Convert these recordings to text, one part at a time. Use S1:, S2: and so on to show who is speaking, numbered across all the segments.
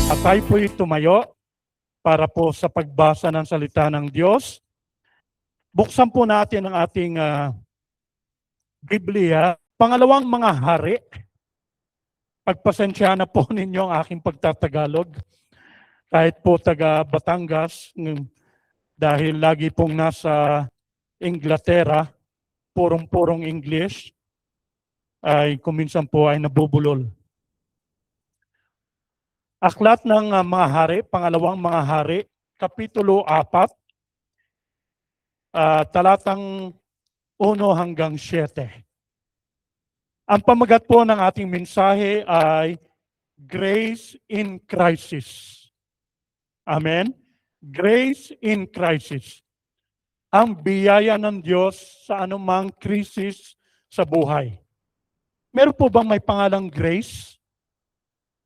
S1: At tayo po'y tumayo para po sa pagbasa ng salita ng Diyos. Buksan po natin ang ating Biblia. Pangalawang mga hari. Pagpasensya na po ninyo ang aking pagtatagalog. Kahit po taga Batangas, dahil lagi pong nasa Inglaterra, purong-purong English, ay kuminsan po ay nabubulol. Aklat ng mga hari, pangalawang mga hari, Kapitulo 4, talatang 1 hanggang 7. Ang pamagat po ng ating mensahe ay Grace in Crisis. Amen? Grace in Crisis. Ang biyaya ng Diyos sa anumang krisis sa buhay. Meron po bang may pangalang Grace?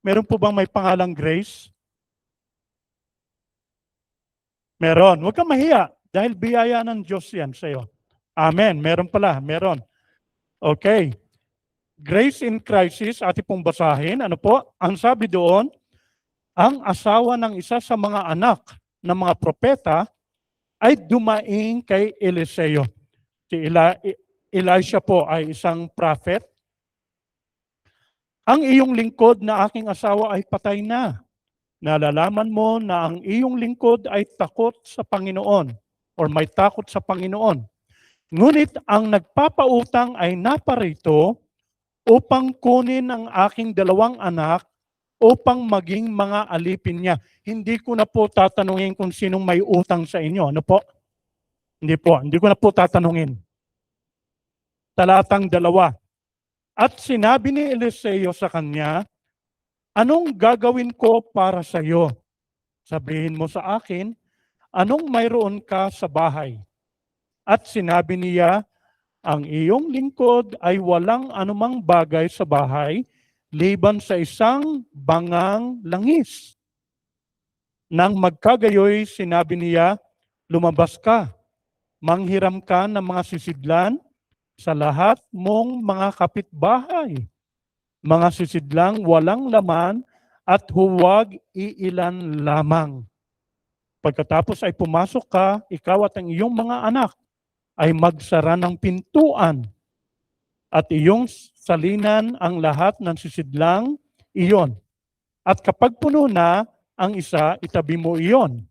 S1: Meron po bang may pangalang Grace? Meron. Huwag kang mahiya dahil biyaya ng Diyos yan sa iyo. Amen. Meron pala. Meron. Okay. Grace in Crisis, ating pong basahin. Ano po? Ang sabi doon, ang asawa ng isa sa mga anak ng mga propeta ay dumaing kay Eliseo. Si Elisha po ay isang prophet. Ang iyong lingkod na aking asawa ay patay na. Nalalaman mo na ang iyong lingkod ay takot sa Panginoon or may takot sa Panginoon. Ngunit ang nagpapautang ay naparito upang kunin ang aking 2 anak upang maging mga alipin niya. Hindi ko na po tatanungin kung sinong may utang sa inyo. Ano po? Hindi po. Hindi ko na po tatanungin. Talatang 2. At sinabi ni Eliseo sa kanya, anong gagawin ko para sa iyo? Sabihin mo sa akin, anong mayroon ka sa bahay? At sinabi niya, ang iyong lingkod ay walang anumang bagay sa bahay, liban sa isang bangang langis. Nang magkagayoy, sinabi niya, lumabas ka, manghiram ka ng mga sisidlan sa lahat mong mga kapitbahay. Mga sisidlang walang laman at huwag iilan lamang. Pagkatapos ay pumasok ka, ikaw at ang iyong mga anak ay magsara ng pintuan at iyong salinan ang lahat ng sisidlang iyon. At kapag puno na ang isa, itabi mo iyon.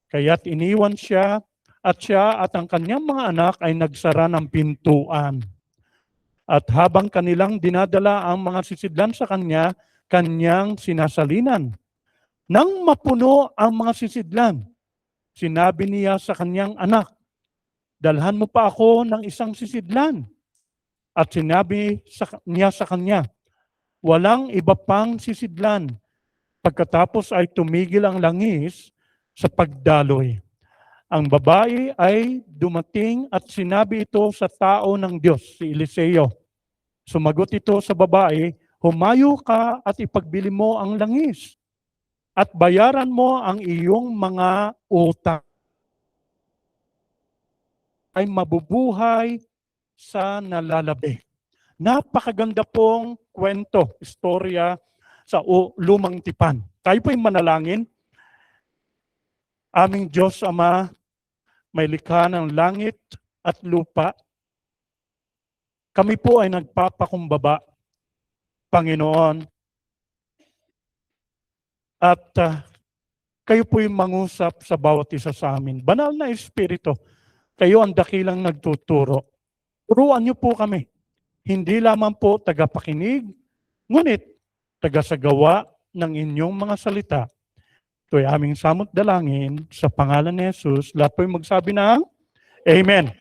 S1: Kaya't iniwan siya at ang kanyang mga anak ay nagsara ng pintuan. At habang kanilang dinadala ang mga sisidlan sa kanya, kanyang sinasalinan. Nang mapuno ang mga sisidlan, sinabi niya sa kanyang anak, dalhan mo pa ako ng isang sisidlan. At sinabi niya sa kanya, walang iba pang sisidlan. Pagkatapos ay tumigil ang langis sa pagdaloy. Ang babae ay dumating at sinabi ito sa tao ng Diyos, si Eliseo. Sumagot ito sa babae, humayo ka at ipagbili mo ang langis at bayaran mo ang iyong mga utang. Ay mabubuhay sa nalalabi. Napakaganda pong kwento, istorya sa Lumang Tipan. Tayo po'y manalangin. Aming Diyos Ama, may likha ng langit at lupa. Kami po ay nagpapakumbaba, Panginoon. At kayo po'y mangusap sa bawat isa sa amin. Banal na Espiritu, kayo ang dakilang nagtuturo. Turuan niyo po kami. Hindi lamang po tagapakinig, ngunit tagasagawa ng inyong mga salita. Ito ay aming samot dalangin sa pangalan ni Jesus. Lahat po'y magsabi ng Amen.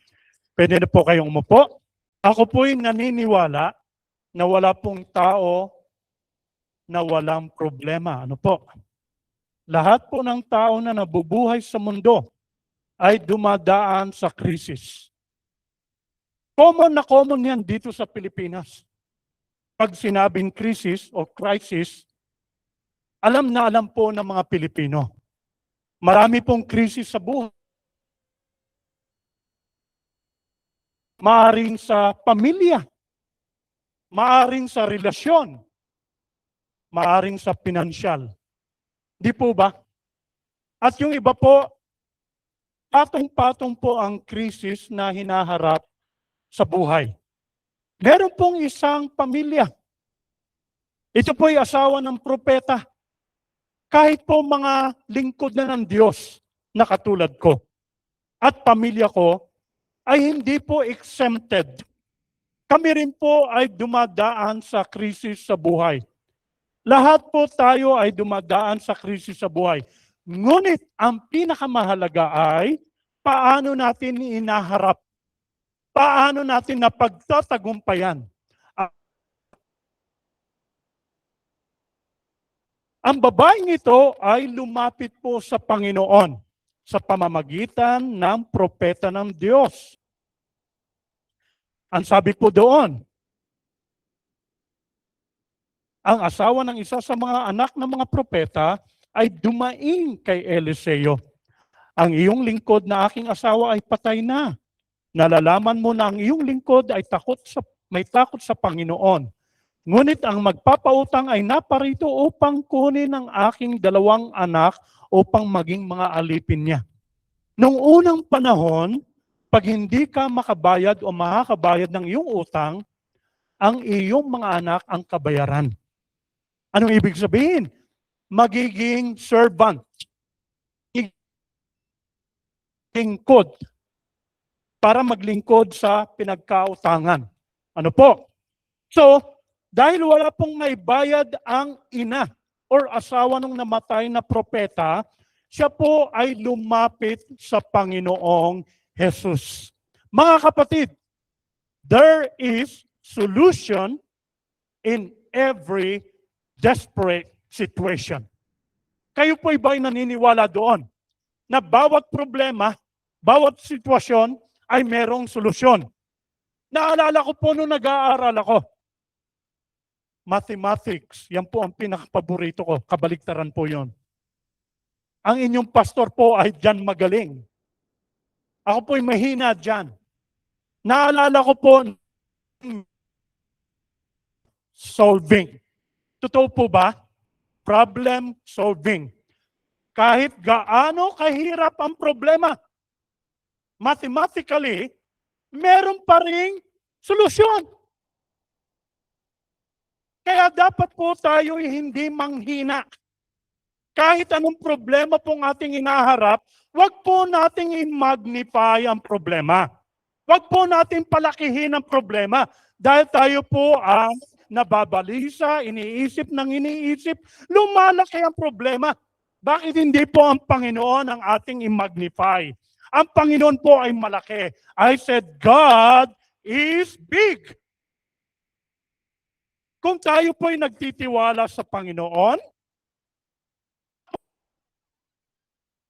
S1: Pwede na po kayong umupo. Ako po'y naniniwala na wala pong tao na walang problema. Ano po? Lahat po ng tao na nabubuhay sa mundo ay dumadaan sa krisis. Common na common yan dito sa Pilipinas. Pag sinabing krisis o crisis, alam na alam po ng mga Pilipino. Marami pong krisis sa buhay. Maaring sa pamilya, maaring sa relasyon, maaring sa pinansyal. Di po ba? At yung iba po, patong-patong po ang krisis na hinaharap sa buhay. Meron pong isang pamilya. Ito po ay asawa ng propeta. Kahit po mga lingkod na ng Diyos na katulad ko at pamilya ko ay hindi po exempted. Kami rin po ay dumadaan sa krisis sa buhay. Lahat po tayo ay dumadaan sa krisis sa buhay. Ngunit ang pinakamahalaga ay paano natin inaharap, paano natin napagtatagumpayan. Ang babaeng ito ay lumapit po sa Panginoon sa pamamagitan ng propeta ng Diyos. Ang sabi po doon, ang asawa ng isa sa mga anak ng mga propeta ay dumaing kay Eliseo. Ang iyong lingkod na aking asawa ay patay na. Nalalaman mo na ang iyong lingkod ay may takot sa Panginoon. Ngunit ang magpapautang ay naparito upang kunin ang aking 2 anak upang maging mga alipin niya. Noong unang panahon, pag hindi ka makabayad o makakabayad ng iyong utang, ang iyong mga anak ang kabayaran. Anong ibig sabihin? Magiging servant. Lingkod. Para maglingkod sa pinagkautangan. Ano po? So, dahil wala pong may bayad ang ina or asawa ng namatay na propeta, siya po ay lumapit sa Panginoong Jesus. Mga kapatid, there is solution in every desperate situation. Kayo po ba ay naniniwala doon na bawat problema, bawat sitwasyon ay merong solusyon? Naalala ko po nung nag-aaral ako, mathematics, yan po ang pinakapaborito ko, kabaliktaran po yon. Ang inyong pastor po ay dyan magaling. Ako po ay mahina dyan. Naalala ko po, solving. Totoo po ba? Problem solving. Kahit gaano kahirap ang problema, mathematically, meron pa ring solusyon. Kaya dapat po tayo hindi manghina. Kahit anong problema pong ating inaharap, wag po nating i-magnify ang problema. Wag po natin palakihin ang problema. Dahil tayo po ang nababalisa, iniisip, lumalaki ang problema. Bakit hindi po ang Panginoon ang ating i-magnify? Ang Panginoon po ay malaki. I said, God is big. Kung tayo po ay nagtitiwala sa Panginoon,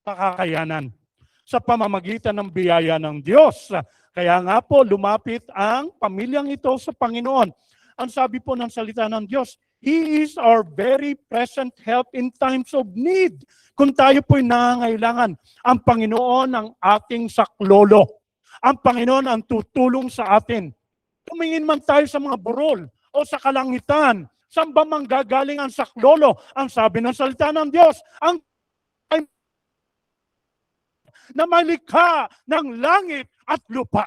S1: makakayanan sa pamamagitan ng biyaya ng Diyos. Kaya nga po, lumapit ang pamilyang ito sa Panginoon. Ang sabi po ng salita ng Diyos, He is our very present help in times of need. Kung tayo po'y nangangailangan, ang Panginoon ang ating saklolo. Ang Panginoon ang tutulong sa atin. Tumingin man tayo sa mga burol o sa kalangitan, saan ba manggagaling ang saklolo? Ang sabi ng salita ng Diyos, ang na malikha ng langit at lupa.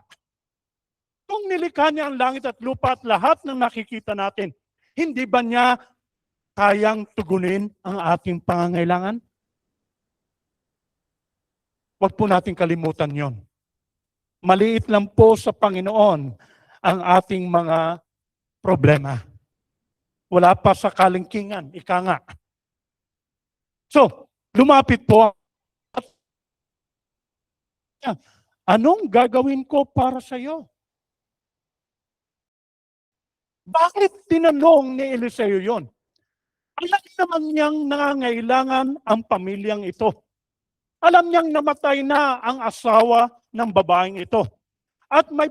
S1: Kung nilikha niya ang langit at lupa at lahat ng nakikita natin, hindi ba niya kayang tugunin ang ating pangangailangan? Huwag po natin kalimutan yon. Maliit lang po sa Panginoon ang ating mga problema. Wala pa sa kalingkingan, ika nga. So, lumapit po. Anong gagawin ko para sa iyo? Bakit tinanong ni Eliseo yon? Alam naman niyang nangangailangan ang pamilyang ito. Alam niyang namatay na ang asawa ng babaeng ito. At may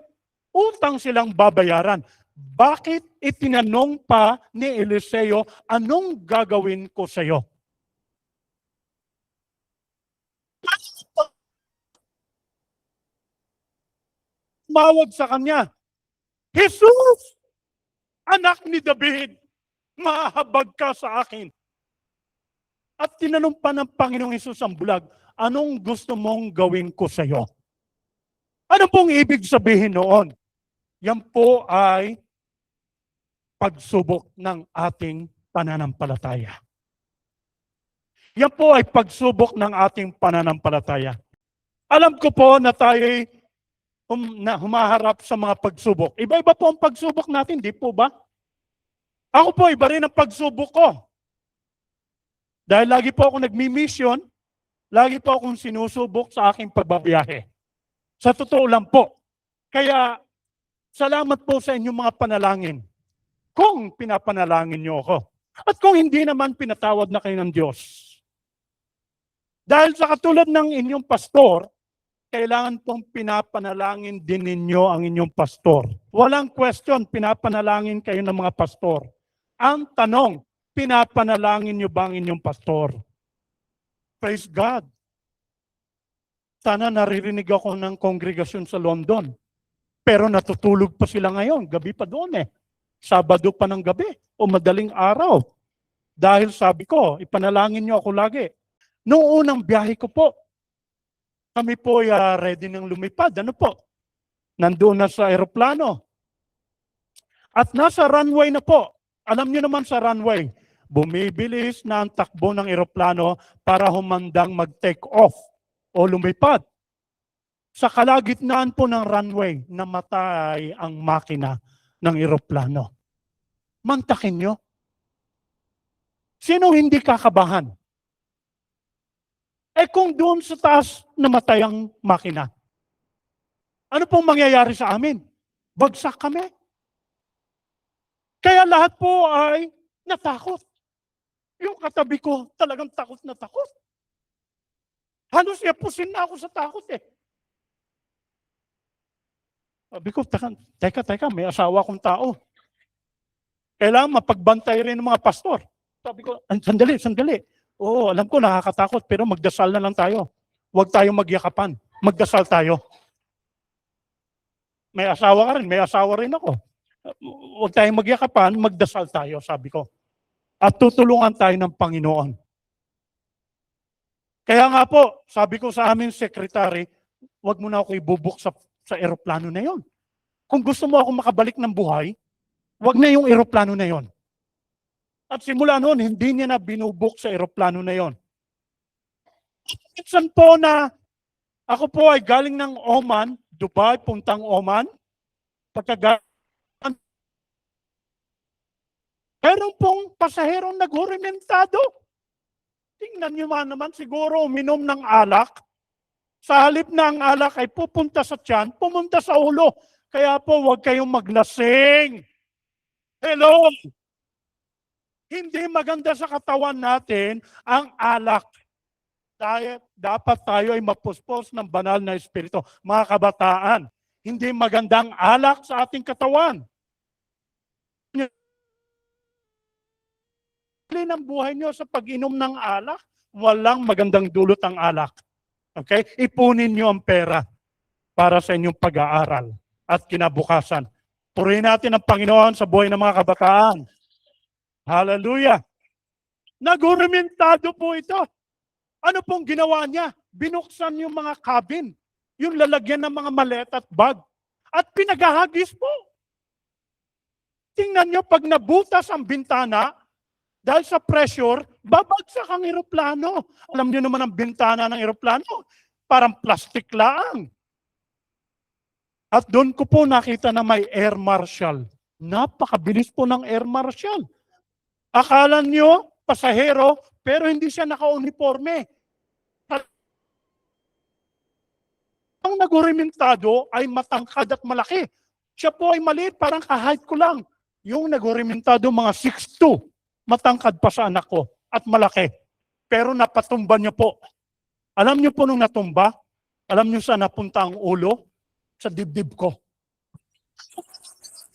S1: utang silang babayaran. Bakit itinanong pa ni Eliseo, anong gagawin ko sa iyo? Tumawag sa kanya, Jesus! Anak ni David, mahabag ka sa akin. At tinanong pa ng Panginoong Hesus ang bulag, anong gusto mong gawin ko sa iyo? Ano pong ibig sabihin noon? Yan po ay pagsubok ng ating pananampalataya. Yan po ay pagsubok ng ating pananampalataya. Alam ko po na tayo humaharap sa mga pagsubok. Iba-iba po ang pagsubok natin, di po ba? Ako po, iba rin ang pagsubok ko. Dahil lagi po ako nagmi-mission, lagi po akong sinusubok sa aking pagbabiyahe. Sa totoo lang po. Kaya, salamat po sa inyong mga panalangin. Kung pinapanalangin niyo ako. At kung hindi naman, pinatawad na kayo ng Diyos. Dahil sa katulad ng inyong pastor, kailangan pong pinapanalangin din ninyo ang inyong pastor. Walang question, pinapanalangin kayo ng mga pastor. Ang tanong, pinapanalangin niyo ba ang inyong pastor? Praise God. Sana naririnig ako ng kongregasyon sa London. Pero natutulog pa sila ngayon, gabi pa doon eh. Sabado pa ng gabi o madaling araw. Dahil sabi ko, ipanalangin niyo ako lagi. Noong unang biyahe ko po, kami po ready ng lumipad. Ano po? Nandoon na sa eroplano. At nasa runway na po. Alam niyo naman sa runway, bumibilis na ang takbo ng eroplano para humandang mag-take off o lumipad. Sa kalagitnaan po ng runway, namatay ang makina ng eroplano. Mantakin nyo. Sino hindi kakabahan? Eh kung doon sa taas namatay ang makina, ano pong mangyayari sa amin? Bagsak kami. Kaya lahat po ay natakot. Yung katabi ko, talagang takot na takot. Halos yapusin na ako sa takot eh. Sabi ko, teka, may asawa akong tao. Kailangan mapagbantay rin ng mga pastor. Sabi ko, sandali. Oo, alam ko nakakatakot, pero magdasal na lang tayo. Huwag tayong magyakapan. Magdasal tayo. May asawa ka rin, ako. Huwag tayong magyakapan, magdasal tayo, sabi ko. At tutulungan tayo ng Panginoon. Kaya nga po, sabi ko sa aming secretary, huwag mo na ako ibubuk sa eroplano na yon. Kung gusto mo ako makabalik ng buhay, huwag na yung eroplano na yon. At simula noon, hindi niya na binubuk sa eroplano na yon. Minsan po na ako po ay galing ng Oman, Dubai, puntang Oman. Meron pong pasaherong naghurimentado. Tingnan niyo naman siguro uminom ng alak. Sa halip na ang alak ay pupunta sa tiyan, pumunta sa ulo. Kaya po huwag kayong maglasing. Hello! Hindi maganda sa katawan natin ang alak. Dapat tayo ay mapuspos ng banal na espiritu. Mga kabataan, hindi magandang alak sa ating katawan. Ng buhay nyo sa pag-inom ng alak, walang magandang dulot ang alak. Okay? Ipunin nyo ang pera para sa inyong pag-aaral at kinabukasan. Purihin natin ang Panginoon sa buhay ng mga kabataan. Hallelujah! Nagurimentado po ito. Ano pong ginawa niya? Binuksan yung mga cabin, yung lalagyan ng mga maleta at bag, at pinagahagis po. Tingnan nyo, pag nabutas ang bintana, dahil sa pressure, babagsak ang eroplano. Alam niyo naman ang bintana ng eroplano, parang plastic lang. At doon ko po nakita na may air marshal. Napakabilis po ng air marshal. Akala niyo, pasahero, pero hindi siya naka-uniforme. Ang nagurimentado ay matangkad at malaki. Siya po ay maliit, parang kahit ko lang. Yung nagurimentado mga 6'2", matangkad pa sa anak ko at malaki. Pero napatumba niya po. Alam niyo po nung natumba, alam niyo saan napunta ang ulo? Sa dibdib ko.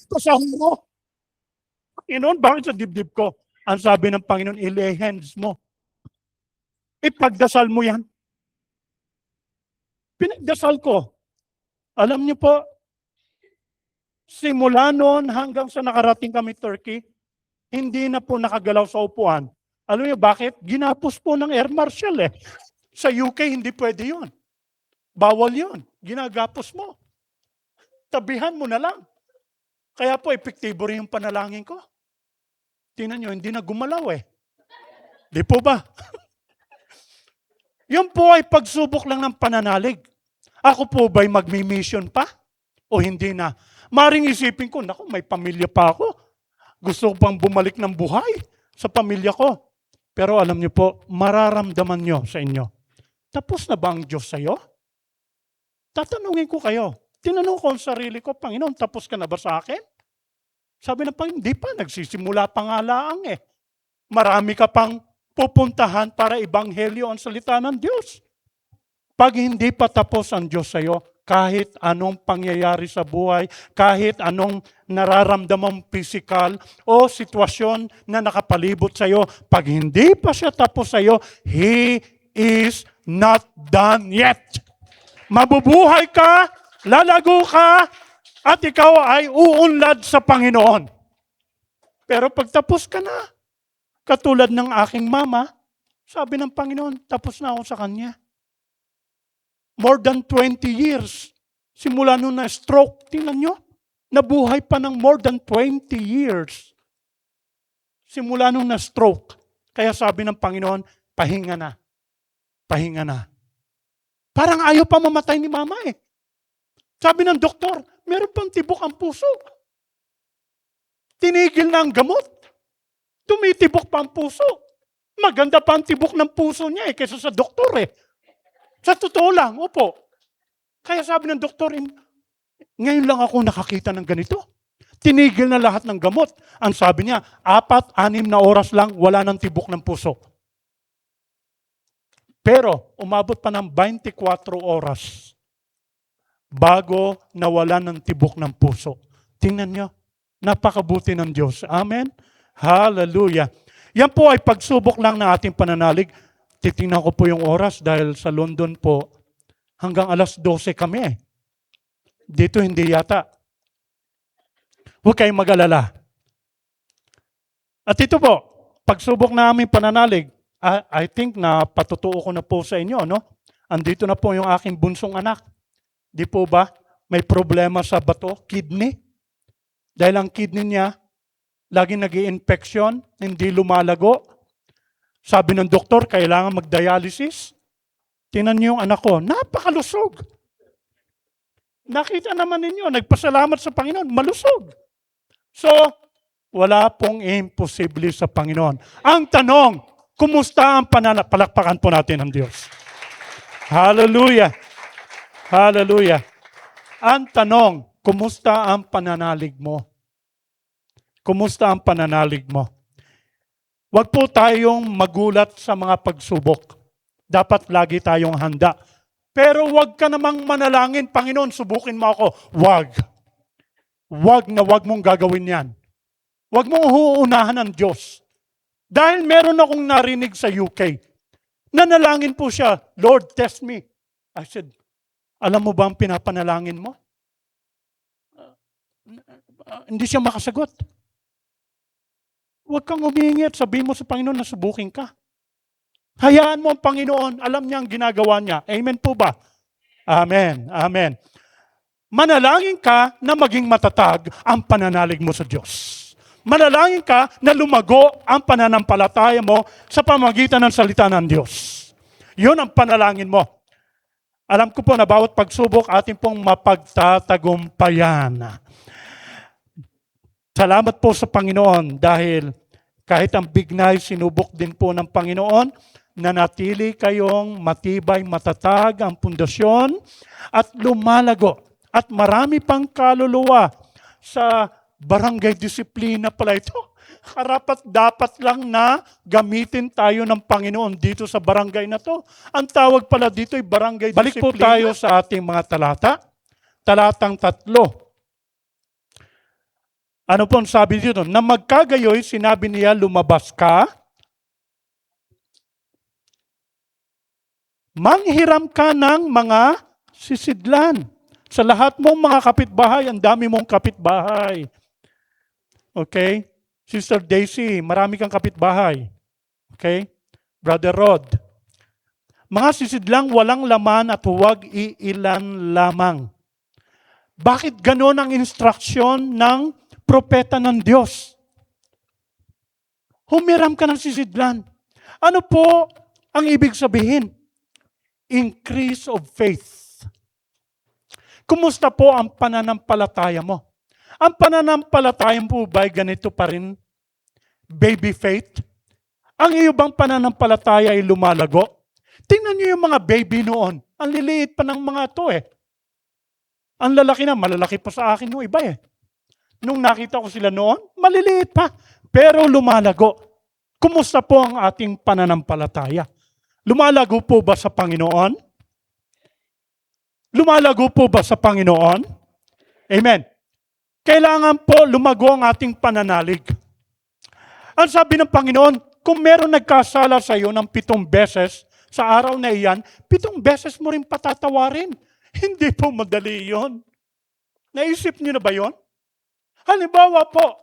S1: Kasama mo. Panginoon, bakit sa dibdib ko? Ang sabi ng Panginoon, ilay hands mo. Ipagdasal mo yan. Pinagdasal ko. Alam niyo po, simula noon hanggang sa nakarating kami Turkey, hindi na po nakagalaw sa upuan. Alam niyo bakit? Ginapos po ng Air Marshal eh. Sa UK, hindi pwede yun. Bawal yun. Ginagapos mo. Tabihan mo na lang. Kaya po, epektibo rin yung panalangin ko. Tingnan nyo, hindi na gumalaw eh. Di po ba? Yun po ay pagsubok lang ng pananalig. Ako po ba'y magmi-mission pa? O hindi na? Maring isipin ko, naku, may pamilya pa ako. Gusto ko pang bumalik ng buhay sa pamilya ko. Pero alam niyo po, mararamdaman niyo sa inyo. Tapos na ba ang Diyos sa'yo? Tatanungin ko kayo. Tinanong ko ang sarili ko, Panginoon, tapos ka na ba sa akin? Sabi ng Panginoon, hindi pa, nagsisimula pa nga laang eh. Marami ka pang pupuntahan para ibanghelyo ang salita ng Diyos. Pag hindi pa tapos ang Diyos sa'yo, kahit anong pangyayari sa buhay, kahit anong nararamdamang physical o sitwasyon na nakapalibot sa'yo, pag hindi pa siya tapos sa'yo, He is not done yet. Mabubuhay ka, lalago ka, at ikaw ay uunlad sa Panginoon. Pero pag tapos ka na, katulad ng aking mama, sabi ng Panginoon, tapos na ako sa kanya. More than 20 years. Simula nung na-stroke, tingnan nyo, nabuhay pa ng more than 20 years. Simula nung na-stroke. Kaya sabi ng Panginoon, pahinga na. Pahinga na. Parang ayaw pa mamatay ni mama eh. Sabi ng doktor, meron pang tibok ang puso. Tinigil na ang gamot. Tumitibok pa ang puso. Maganda pa ang tibok ng puso niya eh, kaysa sa doktor eh. Sa totoo lang, opo. Kaya sabi ng doktor, ngayon lang ako nakakita ng ganito. Tinigil na lahat ng gamot. Ang sabi niya, 4-6 na oras lang, wala ng tibok ng puso. Pero, umabot pa ng 24 oras bago nawala ng tibok ng puso. Tingnan niyo, napakabuti ng Diyos. Amen? Hallelujah. Yan po ay pagsubok lang ng ating pananalig. Titingnan ko po yung oras dahil sa London po, hanggang alas 12 kami eh. Dito hindi yata. Huwag kayong mag-alala. At ito po, pagsubok na aming pananalig, I think na patutuo ko na po sa inyo, no? Andito na po yung aking bunsong anak. Di po ba? May problema sa bato, kidney. Dahil ang kidney niya, laging nag-i-infection, hindi lumalago. Sabi ng doktor, kailangan mag-dialysis. Tingnan niyo yung anak ko, napakalusog. Nakita naman ninyo, nagpasalamat sa Panginoon, malusog. So, wala pong imposible sa Panginoon. Ang tanong, kumusta ang palakpakan po natin ng Diyos? Hallelujah. Hallelujah. Ang tanong, kumusta ang pananalig mo? Kumusta ang pananalig mo? Huwag po tayong magulat sa mga pagsubok. Dapat lagi tayong handa. Pero huwag ka namang manalangin, Panginoon, subukin mo ako. Huwag. Huwag na huwag mong gagawin yan. Huwag mong huunahan ng Diyos. Dahil meron akong narinig sa UK. Nanalangin po siya, Lord, test me. I said, alam mo ba ang pinapanalangin mo? Hindi siya makasagot. Huwag kang humingi at sabihin mo sa Panginoon na subukin ka. Hayaan mo ang Panginoon, alam niya ang ginagawa niya. Amen po ba? Amen. Amen. Manalangin ka na maging matatag ang pananalig mo sa Diyos. Manalangin ka na lumago ang pananampalataya mo sa pamamagitan ng salita ng Diyos. Yun ang panalangin mo. Alam ko po na bawat pagsubok ating pong mapagtatagumpayan. Salamat po sa Panginoon dahil kahit ang bignay sinubok din po ng Panginoon, nanatili kayong matibay, matatag ang pundasyon at lumalago. At marami pang kaluluwa sa barangay disiplina pala ito. Karapat dapat lang na gamitin tayo ng Panginoon dito sa barangay na to. Ang tawag pala dito ay barangay disiplina. Balik po tayo sa ating mga talata. Talatang 3. Ano po ang sabi dito? Na magkagayoy, sinabi niya, lumabas ka, manghiram ka ng mga sisidlan. Sa lahat mong mga kapitbahay, ang dami mong kapitbahay. Okay? Sister Daisy, marami kang kapitbahay. Okay? Brother Rod. Mga sisidlang walang laman at huwag iilan lamang. Bakit ganon ang instruksyon ng propeta ng Diyos? Humiram ka ng sisidlan. Ano po ang ibig sabihin? Increase of faith. Kumusta po ang pananampalataya mo? Ang pananampalataya mo ba ay ganito pa rin? Baby faith? Ang iyo bang pananampalataya ay lumalago? Tingnan niyo yung mga baby noon. Ang liliit pa ng mga to eh. Ang lalaki na, malalaki pa sa akin yung iba eh. Nung nakita ko sila noon, maliliit pa. Pero lumalago. Kumusta po ang ating pananampalataya? Lumalago po ba sa Panginoon? Lumalago po ba sa Panginoon? Amen. Kailangan po lumago ang ating pananalig. Ang sabi ng Panginoon, kung meron nagkasala sa iyo ng 7 beses, sa araw na iyan, 7 beses mo rin patatawarin. Hindi po madali yon. Naisip niyo na ba yon? Halimbawa po,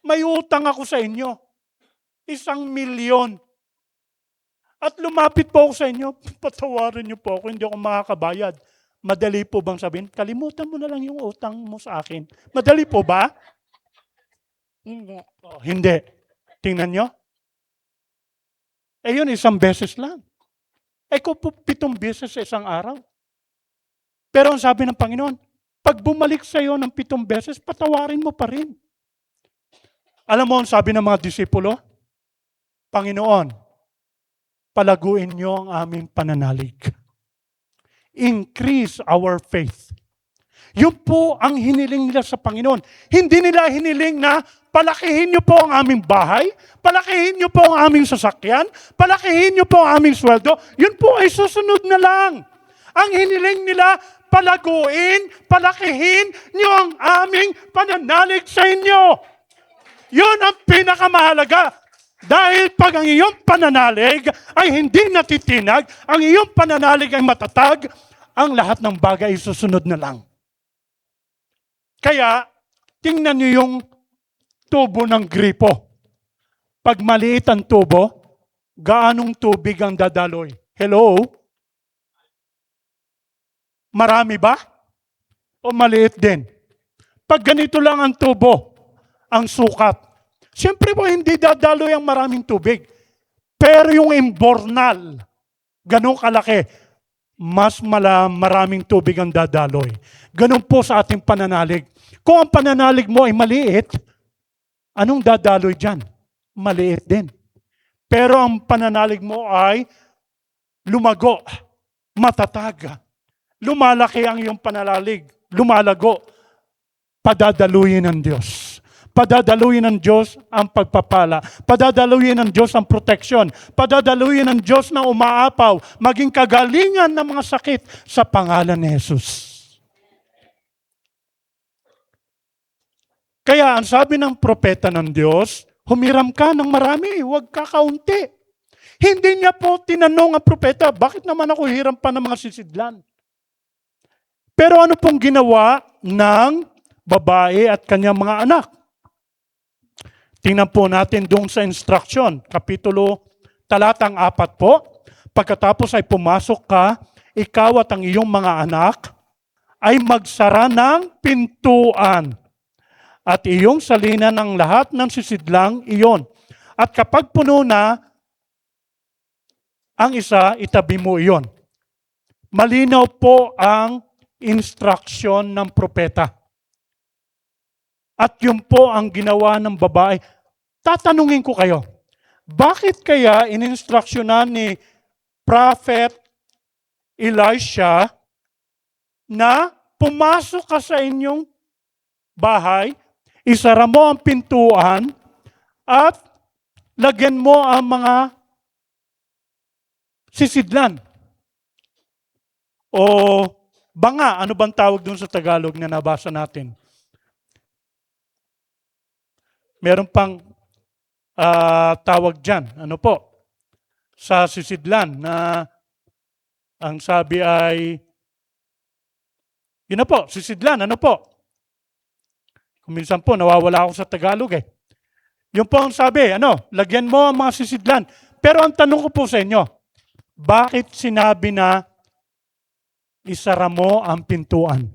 S1: may utang ako sa inyo. 1,000,000. At lumapit po ako sa inyo, patawarin niyo po ako, hindi ako makakabayad. Madali po bang sabihin, kalimutan mo na lang yung utang mo sa akin. Madali po ba?
S2: Hindi.
S1: Oh, hindi. Tingnan nyo. Yun, 1 beses lang. Kung po 7 beses sa isang araw. Pero ang sabi ng Panginoon, pag bumalik sa iyo ng 7 beses, patawarin mo pa rin. Alam mo, ang sabi ng mga disipulo, Panginoon, palaguin niyo ang aming pananalig. Increase our faith. Yun po ang hiniling nila sa Panginoon. Hindi nila hiniling na palakihin niyo po ang aming bahay, palakihin niyo po ang aming sasakyan, palakihin niyo po ang aming sweldo. Yun po ay susunod na lang. Ang hiniling nila, palakihin niyo ang aming pananalig sa inyo. Yun ang pinakamahalaga. Dahil pag ang iyong pananalig ay hindi natitinag, ang iyong pananalig ay matatag, ang lahat ng bagay ay susunod na lang. Kaya, tingnan niyo yung tubo ng gripo. Pag maliit ang tubo, gaanong tubig ang dadaloy? Hello? Marami ba? O maliit din? Pag ganito lang ang tubo, ang sukat, siyempre po hindi dadaloy ang maraming tubig. Pero yung imbornal, ganun kalaki, mas maraming tubig ang dadaloy. Ganun po sa ating pananalig. Kung ang pananalig mo ay maliit, anong dadaloy dyan? Maliit din. Pero ang pananalig mo ay lumago, matatag. Lumalaki ang iyong pananalig, lumalago, padadaluyin ng Diyos. Padadaluyin ng Diyos ang pagpapala. Padadaluyin ng Diyos ang proteksyon. Padadaluyin ng Diyos na umaapaw, maging kagalingan ng mga sakit sa pangalan ni Jesus. Kaya ang sabi ng propeta ng Diyos, humiram ka ng marami, huwag ka kaunti. Hindi niya po tinanong ang propeta, bakit naman ako hiram pa ng mga sisidlan? Pero ano pong ginawa ng babae at kanyang mga anak? Tingnan po natin doon sa instruction, talatang 4 po. Pagkatapos ay pumasok ka, ikaw at ang iyong mga anak ay magsara ng pintuan at iyong salinan ng lahat ng sisidlang iyon. At kapag puno na ang isa, itabi mo iyon. Malinaw po ang instruction ng propeta. At yun po ang ginawa ng babae. Tatanungin ko kayo, bakit kaya ininstruksyonan ni Prophet Elisha na pumasok ka sa inyong bahay, isara mo ang pintuan, at lagyan mo ang mga sisidlan? O banga, ano bang tawag doon sa Tagalog na nabasa natin? Meron pang tawag dyan. Ano po? Sa sisidlan na ang sabi ay, yun na po, sisidlan. Ano po? Kung minsan po, nawawala ako sa Tagalog eh. Yun po ang sabi, lagyan mo ang mga sisidlan. Pero ang tanong ko po sa inyo, bakit sinabi na isara mo ang pintuan?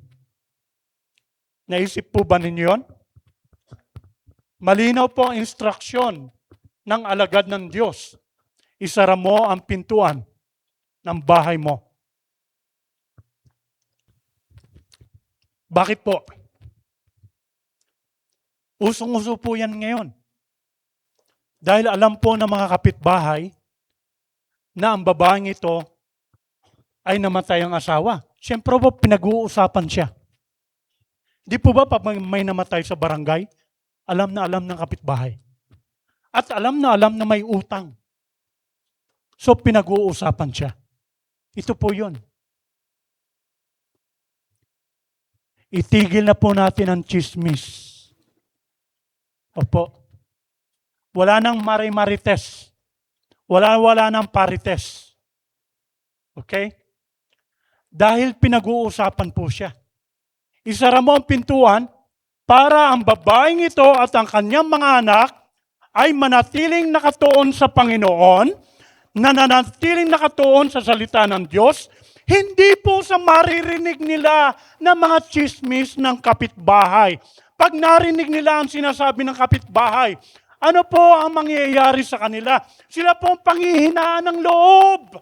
S1: Naisip po ba ninyo yun? Malinaw po ang instruksyon ng alagad ng Diyos. Isara mo ang pintuan ng bahay mo. Bakit po? Usong-uso po yan ngayon. Dahil alam po ng mga kapitbahay na ang babaeng ito ay namatay ang asawa. Siyempre po, pinag-uusapan siya. Di po ba pag may namatay sa barangay, alam na alam ng kapitbahay. At alam na may utang. So pinag-uusapan siya. Ito po yun. Itigil na po natin ang chismis. Opo. Wala nang mari-marites. Wala nang parites. Okay? Dahil pinag-uusapan po siya. Isara mo ang pintuan para ang babaeng ito at ang kanyang mga anak ay manatiling nakatuon sa Panginoon, nananatiling nakatuon sa salita ng Diyos, hindi po sa maririnig nila na mga chismis ng kapitbahay. Pag narinig nila ang sinasabi ng kapitbahay, ano po ang mangyayari sa kanila? Sila po ang panghihinaan ng loob.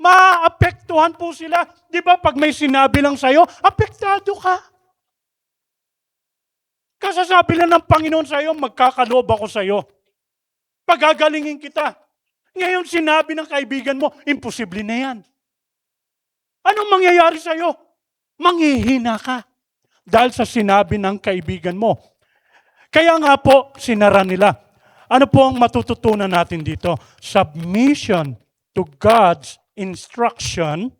S1: Maapektuhan po sila. Di ba pag may sinabi lang sa'yo, apektado ka. Kasasabi lang ng Panginoon sa'yo, magkakaloob ako sa'yo. Pagagalingin kita. Ngayon sinabi ng kaibigan mo, imposible na yan. Anong mangyayari sa'yo? Manghihina ka. Dahil sa sinabi ng kaibigan mo. Kaya nga po, sinara nila. Ano po ang matututunan natin dito? Submission to God's instruction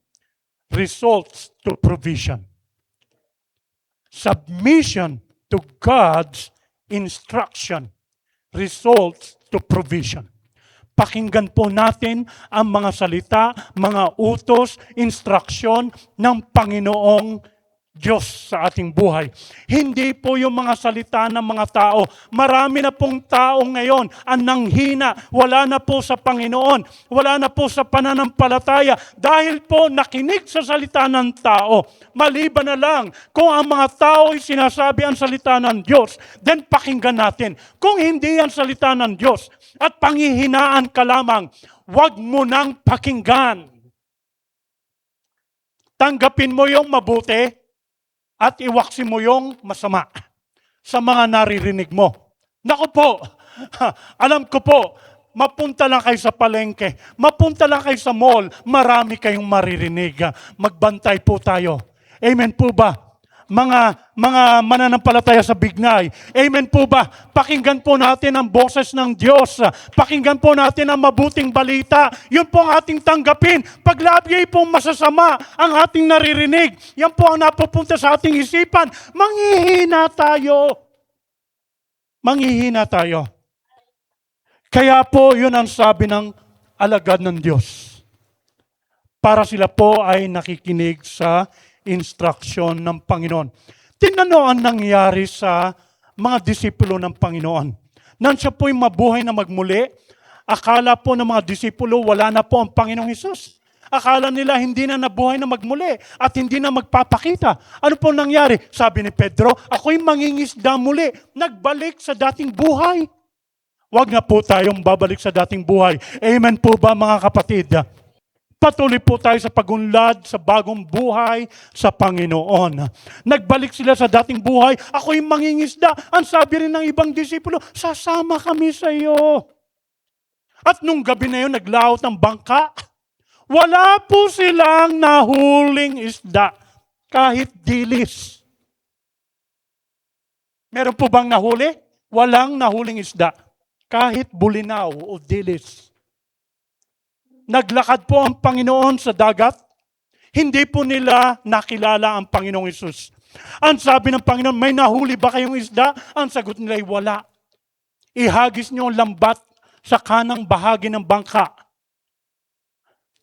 S1: results to provision. Submission to God's instruction results to provision. Pakinggan po natin ang mga salita, mga utos, instruksyon ng Panginoong Diyos sa ating buhay. Hindi po yung mga salita ng mga tao. Marami na pong tao ngayon ang nanghina. Wala na po sa Panginoon. Wala na po sa pananampalataya. Dahil po nakinig sa salita ng tao. Maliban na lang kung ang mga tao ay sinasabi ang salita ng Diyos, then pakinggan natin. Kung hindi ang salita ng Diyos at panghihinaan ka lamang, wag mo nang pakinggan. Tanggapin mo yung mabuti at iwaksi mo yung masama sa mga naririnig mo. Naku po, alam ko po, mapunta lang kayo sa palengke, mapunta lang kayo sa mall, marami kayong maririnig. Magbantay po tayo. Amen po ba? Mga mananampalataya sa Bignay. Amen po ba? Pakinggan po natin ang boses ng Diyos. Pakinggan po natin ang mabuting balita. Yun po ang ating tanggapin. Paglagi pong masasama ang ating naririnig, yan po ang napupunta sa ating isipan. Manghihina tayo. Manghihina tayo. Kaya po yun ang sabi ng alagad ng Diyos. Para sila po ay nakikinig sa instruction ng Panginoon. Tingnan mo ang nangyari sa mga disipulo ng Panginoon. Nang siya po'y mabuhay na magmuli, akala po ng mga disipulo wala na po ang Panginoong Hesus. Akala nila hindi na nabuhay na magmuli at hindi na magpapakita. Ano po nangyari? Sabi ni Pedro, ako'y mangingisda muli. Nagbalik sa dating buhay. Huwag na po tayong babalik sa dating buhay. Amen po ba mga kapatid? Patuloy po tayo sa pagunlad, sa bagong buhay sa Panginoon. Nagbalik sila sa dating buhay. Ako'y mangingisda. Ang sabi rin ng ibang disipulo, sasama kami sa iyo. At nung gabi na yun, naglaot ng bangka. Wala po silang nahuling isda. Kahit dilis. Meron po bang nahuli? Walang nahuling isda. Kahit bulinaw o dilis. Naglakad po ang Panginoon sa dagat. Hindi po nila nakilala ang Panginoong Hesus. Ang sabi ng Panginoon, may nahuli ba kayong isda? Ang sagot nila ay wala. Ihagis niyo ang lambat sa kanang bahagi ng bangka.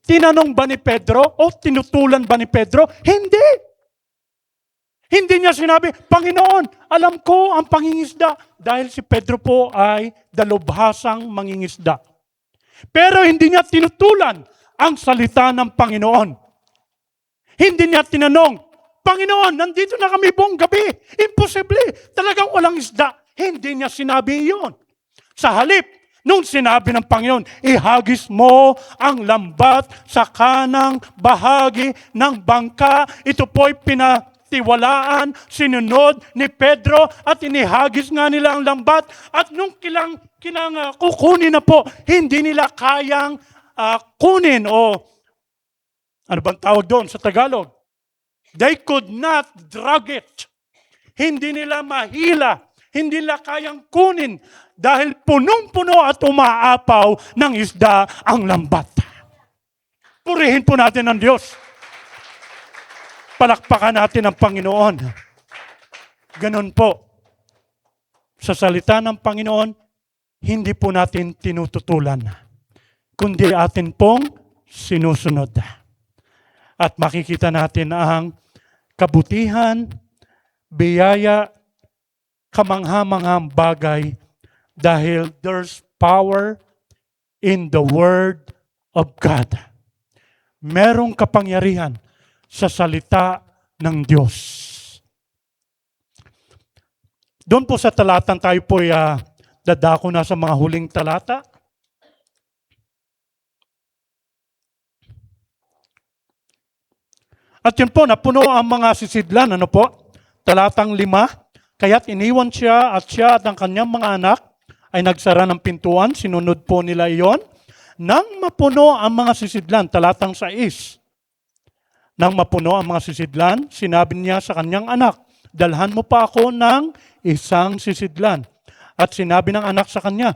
S1: Tinanong ba ni Pedro o tinutulan ba ni Pedro? Hindi. Hindi niya sinabi, Panginoon, alam ko ang pangingisda. Dahil si Pedro po ay dalubhasang mangingisda. Pero hindi niya tinutulan ang salita ng Panginoon. Hindi niya tinanong, Panginoon, nandito na kami buong gabi. Imposible. Talagang walang isda. Hindi niya sinabi iyon. Sa halip, nung sinabi ng Panginoon, ihagis mo ang lambat sa kanang bahagi ng bangka. Ito po'y pinatiwalaan, sinunod ni Pedro at inihagis nga nila ang lambat. At nung kukunin na po, hindi nila kayang kunin o ano bang tawag doon sa Tagalog? They could not drag it. Hindi nila mahila. Hindi nila kayang kunin dahil punong-puno at umaapaw ng isda ang lambat. Purihin po natin ang Diyos. Palakpakan natin ang Panginoon. Ganon po. Sa salita ng Panginoon, hindi po natin tinututulan, kundi atin pong sinusunod. At makikita natin ang kabutihan, biyaya, kamangha-manghang bagay dahil there's power in the Word of God. Merong kapangyarihan sa salita ng Diyos. Doon po sa talatang tayo po dadako na sa mga huling talata. At yun po, napuno ang mga sisidlan, ano po? Talatang 5, kaya't iniwan siya at ang kanyang mga anak ay nagsara ng pintuan, sinunod po nila iyon. Nang mapuno ang mga sisidlan, talatang 6, nang mapuno ang mga sisidlan, sinabi niya sa kanyang anak, dalhan mo pa ako ng isang sisidlan. At sinabi ng anak sa kanya,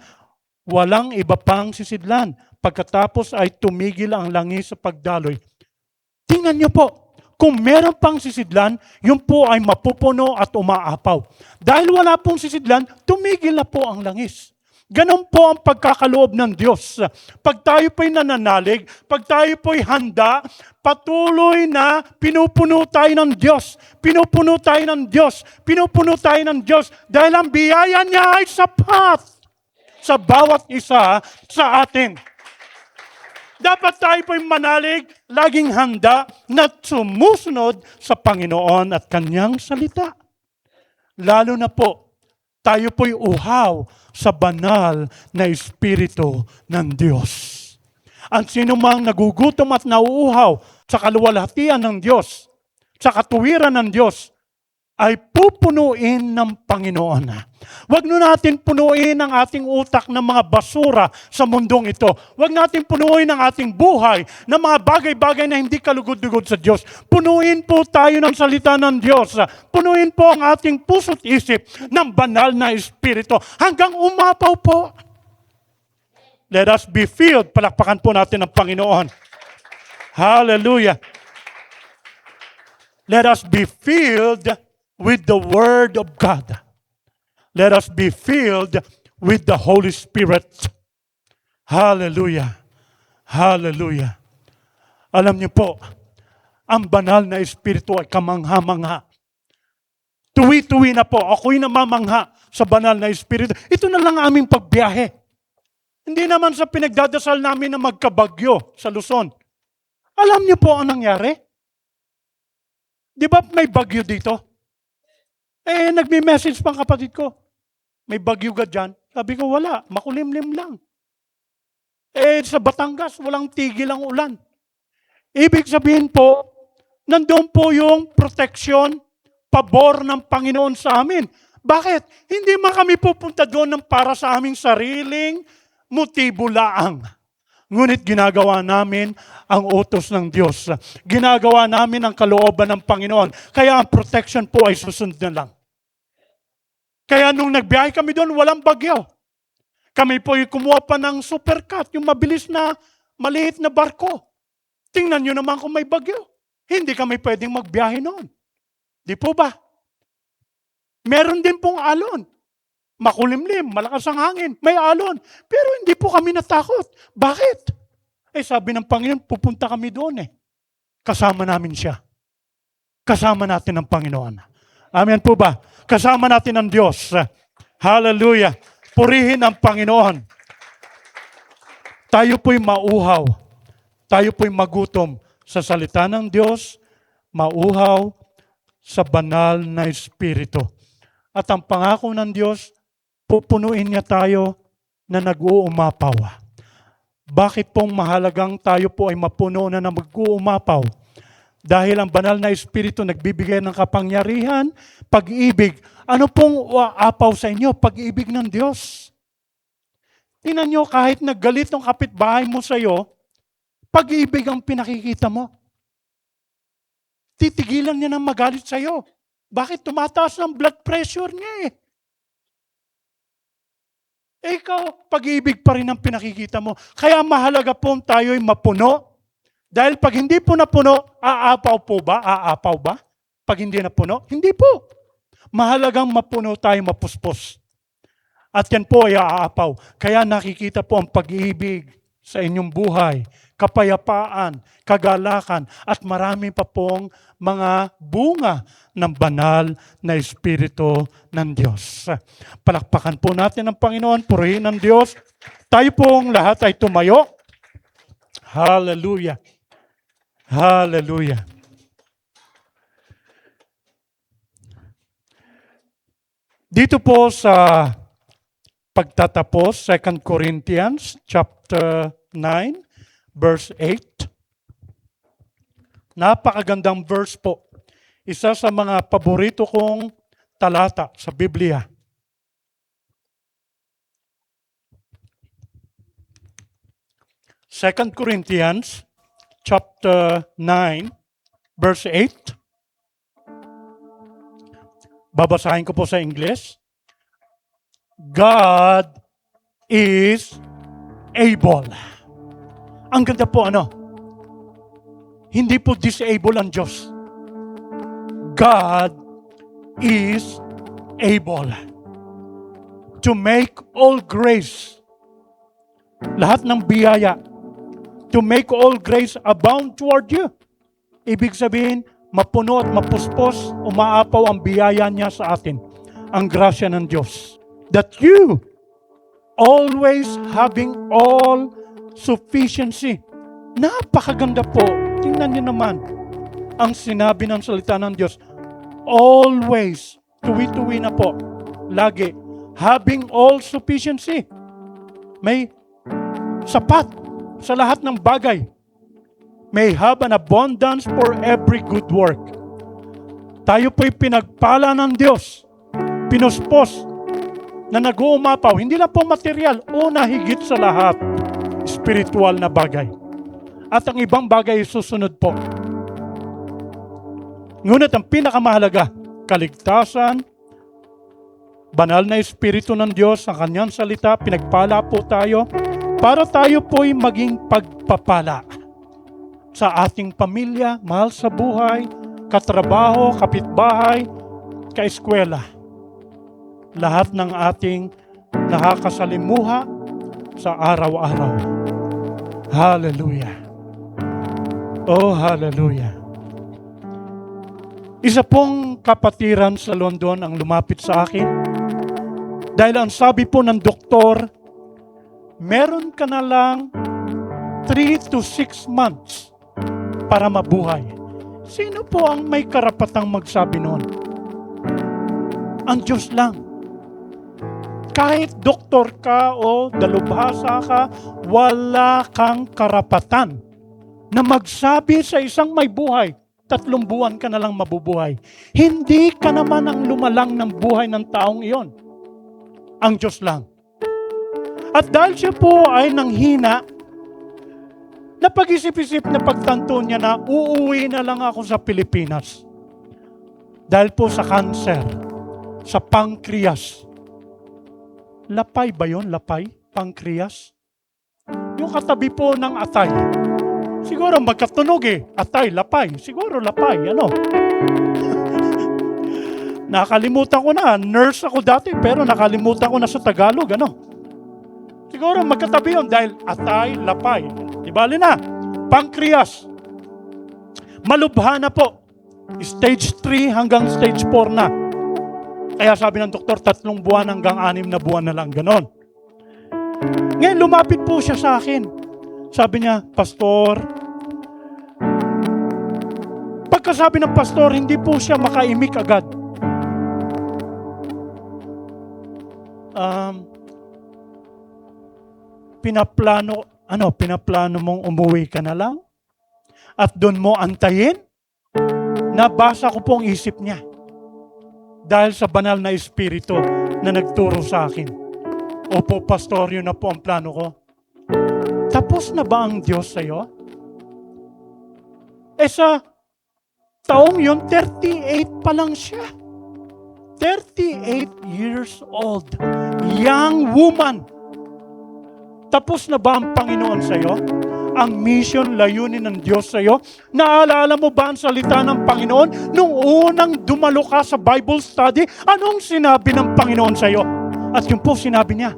S1: walang iba pang sisidlan. Pagkatapos ay tumigil ang langis sa pagdaloy. Tingnan niyo po, kung meron pang sisidlan, yun po ay mapupuno at umaapaw. Dahil wala pong sisidlan, tumigil na po ang langis. Ganon po ang pagkakaloob ng Diyos. Pag tayo po'y nananalig, pag tayo po'y handa, patuloy na pinupuno tayo ng Diyos. Pinupuno tayo ng Diyos. Pinupuno tayo ng Diyos. Dahil ang biyaya niya ay sapat sa bawat isa sa atin. Dapat tayo po'y manalig, laging handa na sumusunod sa Panginoon at Kanyang salita. Lalo na po, tayo po'y uhaw sa banal na Espiritu ng Diyos. Ang sino mang nagugutom at nauuhaw sa kaluwalhatian ng Diyos, sa katuwiran ng Diyos, ay pupunuin ng Panginoon. Huwag natin punuin ang ating utak ng mga basura sa mundong ito. Huwag natin punuin ang ating buhay ng mga bagay-bagay na hindi kalugod-lugod sa Diyos. Punuin po tayo ng salita ng Diyos. Punuin po ang ating puso't isip ng banal na Espiritu hanggang umapaw po. Let us be filled. Palakpakan po natin ang Panginoon. Hallelujah. Let us be filled with the Word of God. Let us be filled with the Holy Spirit. Hallelujah. Hallelujah. Alam niyo po, ang banal na Espiritu ay kamangha-mangha. Tuwi-tuwi na po, ako'y namamangha sa banal na Espiritu. Ito na lang aming pagbiyahe. Hindi naman sa pinagdadasal namin na magkabagyo sa Luzon. Alam niyo po ang nangyari? Di ba may bagyo dito? Nagme-message pang kapatid ko. May bagyo ka dyan? Sabi ko, wala. Makulimlim lang. Sa Batangas, walang tigil ang ulan. Ibig sabihin po, nandun po yung protection, pabor ng Panginoon sa amin. Bakit? Hindi man kami pupunta doon ng para sa aming sariling motibo laang. Ngunit ginagawa namin ang utos ng Diyos. Ginagawa namin ang kalooban ng Panginoon. Kaya ang protection po ay susunod na lang. Kaya nung nagbiyahe kami doon, walang bagyo. Kami po ay kumuha pa ng supercat, yung mabilis na maliit na barko. Tingnan nyo naman kung may bagyo. Hindi kami pwedeng magbiyahe noon. Di po ba? Meron din pong alon. Makulimlim, malakas ang hangin, may alon. Pero hindi po kami natakot. Bakit? Sabi ng Panginoon, pupunta kami doon Kasama namin siya. Kasama natin ang Panginoon. Amen po ba? Kasama natin ang Diyos. Hallelujah. Purihin ang Panginoon. tayo po'y mauhaw, tayo po'y magutom sa salita ng Diyos, mauhaw sa banal na Espiritu. At ang pangako ng Diyos, pupunuin niya tayo na nag-uumapaw. Bakit pong mahalagang tayo po ay mapuno na mag-uumapaw? Dahil ang banal na Espiritu nagbibigay ng kapangyarihan, pag-ibig. Ano pong aapaw sa inyo? Pag-ibig ng Diyos. Tingnan nyo, kahit naggalit ng kapitbahay mo sa iyo, pag-ibig ang pinakikita mo. Titigilan niya ng magalit sa iyo. Bakit tumataas ang blood pressure niya eh? Ikaw, pag-ibig pa rin ang pinakikita mo. Kaya mahalaga po tayo'y mapuno. Dahil pag hindi po napuno, aapaw po ba? Aapaw ba? Pag hindi napuno? Hindi po. Mahalagang mapuno tayo, mapuspos. At yan po ay aapaw. Kaya nakikita po ang pag-ibig sa inyong buhay, kapayapaan, kagalakan, at marami pa pong mga bunga ng banal na Espiritu ng Diyos. Palakpakan po natin ang Panginoon, purihin ng Diyos. Tayo pong lahat ay tumayo. Hallelujah. Hallelujah. Dito po sa pagtatapos, 2 Corinthians chapter 9, verse 8. Napakagandang verse po. Isa sa mga paborito kong talata sa Biblia. Second Corinthians chapter 9, verse 8. Babasahin ko po sa English. God is able. Ang ganda po hindi po disable ang Diyos. God is able to make all grace, lahat ng biyaya, to make all grace abound toward you. Ibig sabihin, mapuno at mapuspos, umaapaw ang biyaya niya sa atin, ang grasya ng Diyos. That you, always having all sufficiency. Napakaganda po. Tingnan niyo naman ang sinabi ng salita ng Diyos. Always, tuwi-tuwi na po, lagi, having all sufficiency. May sapat sa lahat ng bagay. May have an abundance for every good work. Tayo po'y pinagpala ng Diyos. Pinuspos na nag-uumapaw. Hindi lang po material. Una higit sa lahat, spiritual na bagay. At ang ibang bagay susunod po. Ngunit ang pinakamahalaga, kaligtasan, banal na Espiritu ng Diyos, ang kanyang salita, pinagpala po tayo para tayo po'y maging pagpapala sa ating pamilya, mahal sa buhay, katrabaho, kapitbahay, kaeskwela. Lahat ng ating nakakasalimuha sa araw-araw. Hallelujah. Oh, hallelujah. Isa pong kapatiran sa London ang lumapit sa akin. Dahil ang sabi po ng doktor, meron ka na lang 3 to 6 months para mabuhay. Sino po ang may karapatang magsabi noon? Ang Diyos lang. Kahit doktor ka o dalubhasa ka, wala kang karapatan na magsabi sa isang may buhay, 3 buwan ka na lang mabubuhay. Hindi ka naman ang lumalang ng buhay ng taong iyon. Ang Diyos lang. At dahil siya po ay nanghina, napag-isip-isip na pagtanto niya na uuwi na lang ako sa Pilipinas. Dahil po sa cancer, sa pancreas. Lapay ba yun? Lapay? Pancreas? Yung katabi po ng atay. Siguro magkatunog Atay, lapay. Siguro lapay. Nakalimutan ko na. Nurse ako dati pero nakalimutan ko na sa Tagalog. Siguro magkatabi yun dahil atay, lapay. Di bali na. Pancreas. Malubha na po. Stage 3 hanggang stage 4 na. Kaya sabi ng doktor, 3 buwan hanggang 6 na buwan na lang, ganon. Ngayon, lumapit po siya sa akin. Sabi niya, Pastor, pagkasabi ng pastor, hindi po siya makaimik agad. Pinaplano mong umuwi ka na lang? At doon mo antayin? Nabasa ko po ang isip niya. Dahil sa banal na espiritu na nagturo sa akin. Opo, pastor, yun na po ang plano ko. Tapos na ba ang Diyos sa'yo? Sa taong yun, 38 pa lang siya. 38 years old. Young woman. Tapos na ba ang Panginoon sa'yo? Ang mission, layunin ng Diyos sa'yo? Naalala mo ba ang salita ng Panginoon? Nung unang dumalo ka sa Bible study, anong sinabi ng Panginoon sa'yo? At yun po sinabi niya,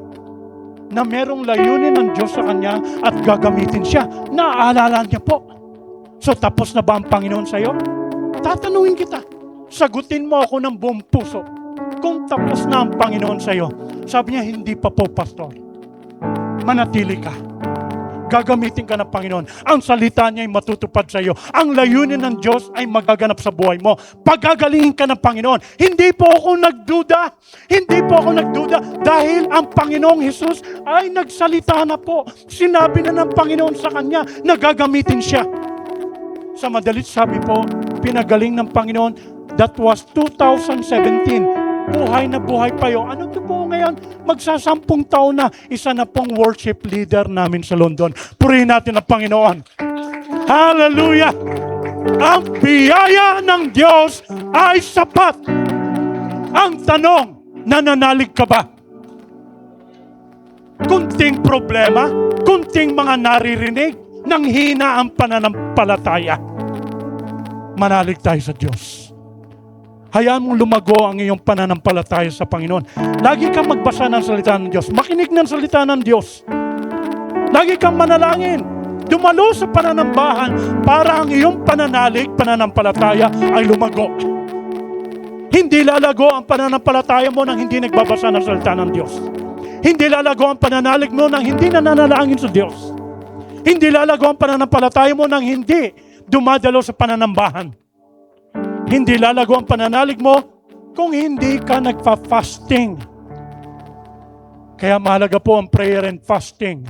S1: na merong layunin ng Diyos sa kanya at gagamitin siya. Naalala niya po. So tapos na ba ang Panginoon sa'yo? Tatanungin kita. Sagutin mo ako ng buong puso. Kung tapos na ang Panginoon sa'yo, sabi niya, hindi pa po, pastor. Manatili ka. Gagamitin ka ng Panginoon. Ang salita niya ay matutupad sa iyo. Ang layunin ng Diyos ay magaganap sa buhay mo. Pagagalingin ka ng Panginoon. Hindi po ako nagduda. Hindi po ako nagduda dahil ang Panginoong Hesus ay nagsalita na po. Sinabi na ng Panginoon sa kanya na gagamitin siya. Sa madalit sabi po, pinagaling ng Panginoon, that was 2017. Buhay na buhay pa yun. Ano to po ngayon? Magsasampung taon na. Isa na pong worship leader namin sa London. Purihin natin ang Panginoon. Hallelujah! Ang biyaya ng Diyos ay sapat. Ang tanong, nananalig ka ba? Kunting problema, kunting mga naririnig, nang hina ang pananampalataya. Manalig tayo sa Diyos. Hayaan mong lumago ang iyong pananampalataya sa Panginoon. Lagi kang magbasa ng salita ng Diyos. Makinig ng salita ng Diyos. Lagi kang manalangin. Dumalo sa pananambahan para ang iyong pananampalataya ay lumago. Hindi lalago ang pananampalataya mo nang hindi nagbabasa ng salita ng Diyos. Hindi lalago ang pananalig mo nang hindi nananalangin sa Diyos. Hindi lalago ang pananampalataya mo nang hindi dumadalo sa pananambahan. Hindi lalago ang pananalig mo kung hindi ka nagfa-fasting. Kaya mahalaga po ang prayer and fasting.